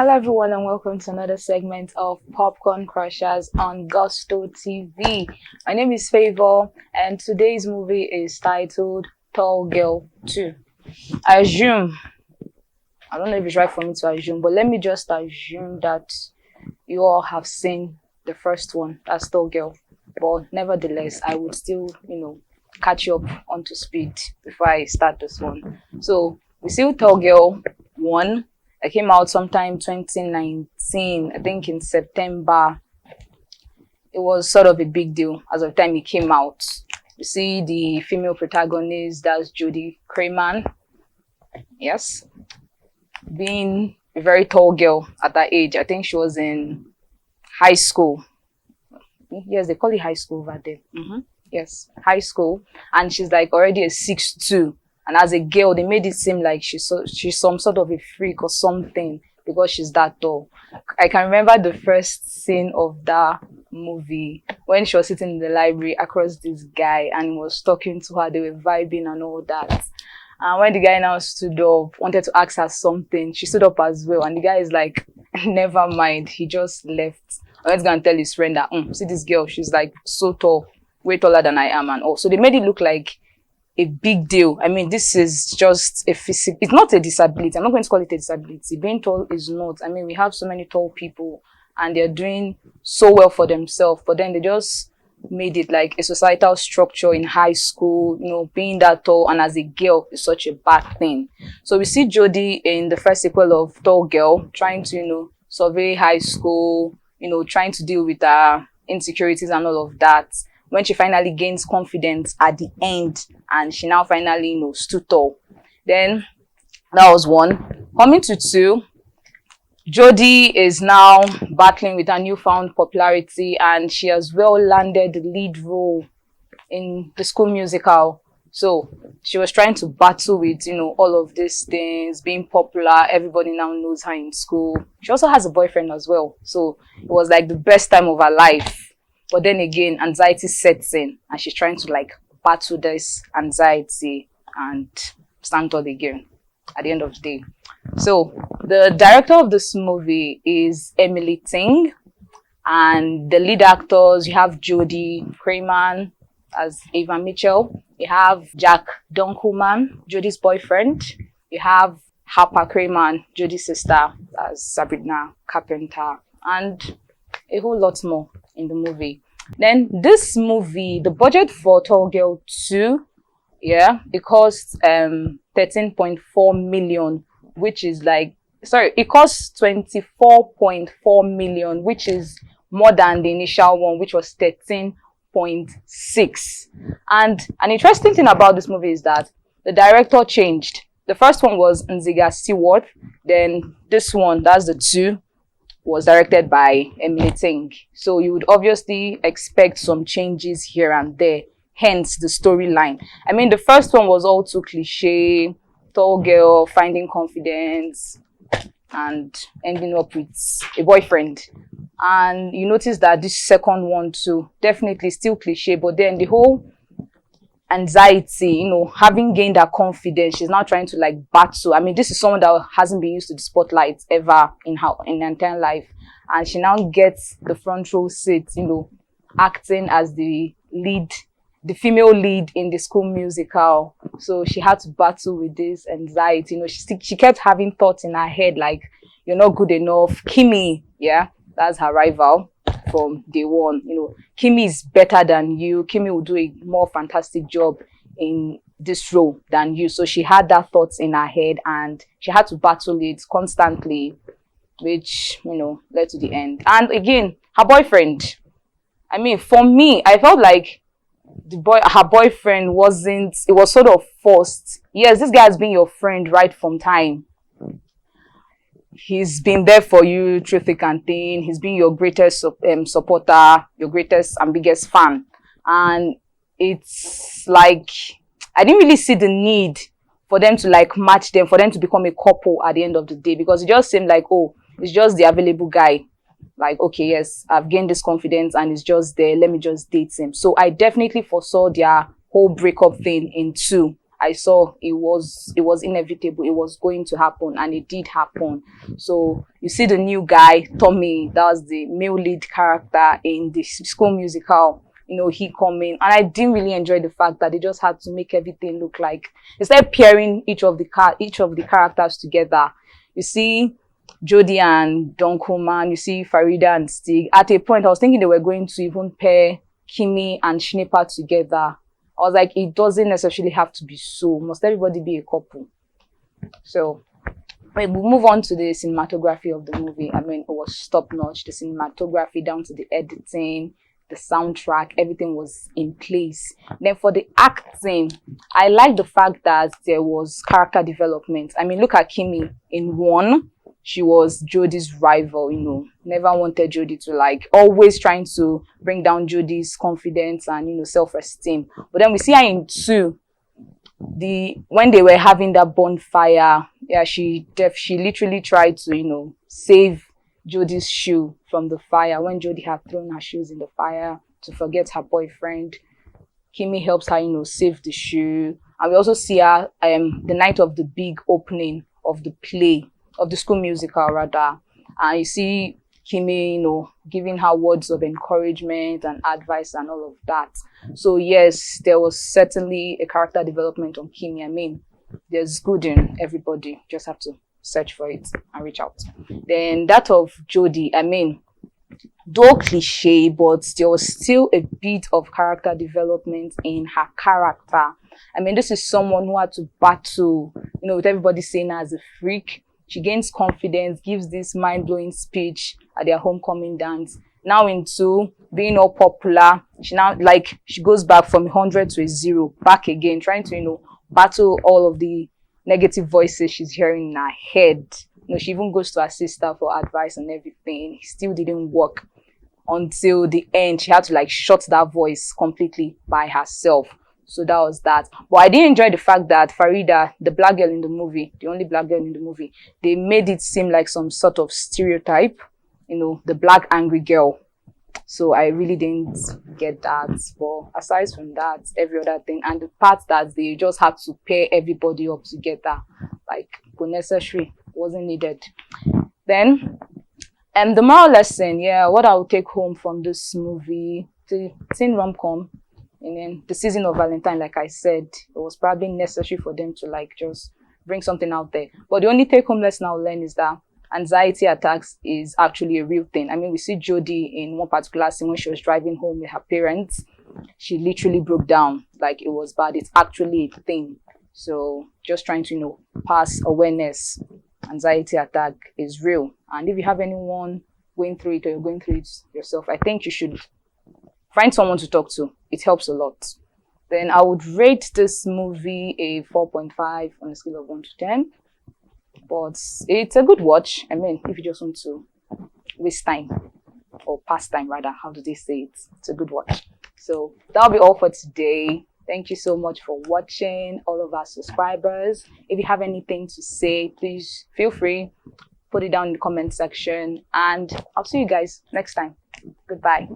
Hello everyone and welcome to another segment of Popcorn Crushers on Gusto TV. My name is Favor and today's movie is titled Tall Girl 2. I don't know if it's right for me to assume, but let me just assume that you all have seen the first one, that's Tall Girl. But nevertheless, I would still, catch you up onto speed before I start this one. So we see Tall Girl 1. It came out sometime 2019, I think in September. It was sort of a big deal as of the time it came out. You see the female protagonist, that's Jodie Kramer. Yes. Being a very tall girl at that age. I think she was in high school. Yes, they call it high school over there. Yes, high school. And she's like already a 6'2". And as a girl, they made it seem like she's some sort of a freak or something because she's that tall. I can remember the first scene of that movie when she was sitting in the library across this guy and he was talking to her. They were vibing and all that. And when the guy now stood up, wanted to ask her something, she stood up as well. And the guy is like, never mind. He just left. I was going to tell his friend that, see this girl, she's like so tall, way taller than I am and all. So they made it look like a big deal. I mean, this is just a physical, it's not a disability. I'm not going to call it a disability. Being tall is not. I mean, we have so many tall people and they're doing so well for themselves, but then they just made it like a societal structure in high school, being that tall and as a girl is such a bad thing. So we see Jodie in the first sequel of Tall Girl trying to, survey high school, trying to deal with her insecurities and all of that. When she finally gains confidence at the end and she now finally, stood tall. Then that was one. Coming to 2, Jodie is now battling with her newfound popularity and she has well landed the lead role in the school musical. So she was trying to battle with, all of these things, being popular. Everybody now knows her in school. She also has a boyfriend as well. So it was like the best time of her life. But then again, anxiety sets in and she's trying to battle this anxiety and stand tall again at the end of the day. So the director of this movie is Ting, and the lead actors, you have Jodie Kramer as Ava Mitchell, you have Jack Dunkelman, Jodie's boyfriend, you have Harper Kramer, Jodie's sister, as Sabrina Carpenter, and a whole lot more in the movie. Then this movie, the budget for Tall Girl 2, it cost 13.4 million, which is it cost 24.4 million, which is more than the initial one, which was 13.6. And an interesting thing about this movie is that the director changed. The first one was Nziga Stewart, then this one, that's the 2, was directed by Ting. So you would obviously expect some changes here and there, hence the storyline. I mean, the first one was all too cliche, tall girl finding confidence and ending up with a boyfriend. And you notice that this second one too, definitely still cliche, but then the whole anxiety, having gained her confidence, she's now trying to battle. I mean, this is someone that hasn't been used to the spotlight ever in her entire life, and she now gets the front row seat, acting as the female lead in the school musical. So she had to battle with this anxiety. She kept having thoughts in her head like, you're not good enough. Kimmy, that's her rival from day one. Kimmy is better than you. Kimmy will do a more fantastic job in this role than you. So she had that thoughts in her head and she had to battle it constantly, which, led to the end. And again, her boyfriend. I mean, for me, I felt like her boyfriend it was sort of forced. Yes, this guy has been your friend right from time. He's been there for you through thick and thin. He's been your greatest supporter, your greatest and biggest fan. And it's like, I didn't really see the need for them to match them, for them to become a couple at the end of the day, because it just seemed like, it's just the available guy. Okay, yes, I've gained this confidence and it's just there. Let me just date him. So I definitely foresaw their whole breakup thing in 2. I saw it was inevitable. It was going to happen, and it did happen. So you see the new guy, Tommy, that was the male lead character in the School Musical. You know, he coming, and I didn't really enjoy the fact that they just had to make everything look like, instead of pairing each of the characters together. You see Jodie and Dunkelman, you see Farida and Stig. At a point, I was thinking they were going to even pair Kimi and Sniper together. I was like, it doesn't necessarily have to be so. Must everybody be a couple? So we'll move on to the cinematography of the movie. I mean, it was top-notch. The cinematography down to the editing, the soundtrack, everything was in place. Then for the acting, I like the fact that there was character development. I mean, look at Kimi in 1. She was Jodie's rival, you know, never wanted Jodie to, like, always trying to bring down Jodie's confidence and, you know, self-esteem. But then we see her in 2, when they were having that bonfire, yeah, she literally tried to, you know, save Jodie's shoe from the fire. When Jodie had thrown her shoes in the fire to forget her boyfriend, Kimi helps her, you know, save the shoe. And we also see her the night of the big opening of the play, of the School Musical rather, and you see Kimi, you know, giving her words of encouragement and advice and all of that. So yes, there was certainly a character development on Kimi. I mean, there's good in everybody, just have to search for it and reach out. Then that of Jodie, I mean, though cliche, but there was still a bit of character development in her character. I mean, this is someone who had to battle, you know, with everybody saying her as a freak. She gains confidence, gives this mind-blowing speech at their homecoming dance. Now into being all popular, she goes back from 100 to a 0, back again, trying to, you know, battle all of the negative voices she's hearing in her head. You know, she even goes to her sister for advice and everything. It still didn't work until the end. She had to, like, shut that voice completely by herself. So that was that. But I did enjoy the fact that Farida, the black girl in the movie, the only black girl in the movie, they made it seem like some sort of stereotype, you know, the black angry girl. So I really didn't get that. But aside from that, every other thing, and the part that they just had to pair everybody up together, like, unnecessary, wasn't needed. Then, the moral lesson, yeah, what I would take home from this movie, the teen rom-com, and then the season of Valentine, like I said, it was probably necessary for them to, like, just bring something out there. But the only take-home lesson I'll learn is that anxiety attacks is actually a real thing. I mean, we see Jodie in one particular scene when she was driving home with her parents. She literally broke down, like, it was bad. It's actually a thing. So just trying to, you know, pass awareness. Anxiety attack is real. And if you have anyone going through it or you're going through it yourself, I think you should find someone to talk to. It helps a lot. Then I would rate this movie a 4.5 on a scale of 1 to 10. But it's a good watch. I mean, if you just want to waste time, or pass time rather, how do they say it? It's a good watch. So that'll be all for today. Thank you so much for watching, all of our subscribers. If you have anything to say, please feel free. Put it down in the comment section. And I'll see you guys next time. Goodbye.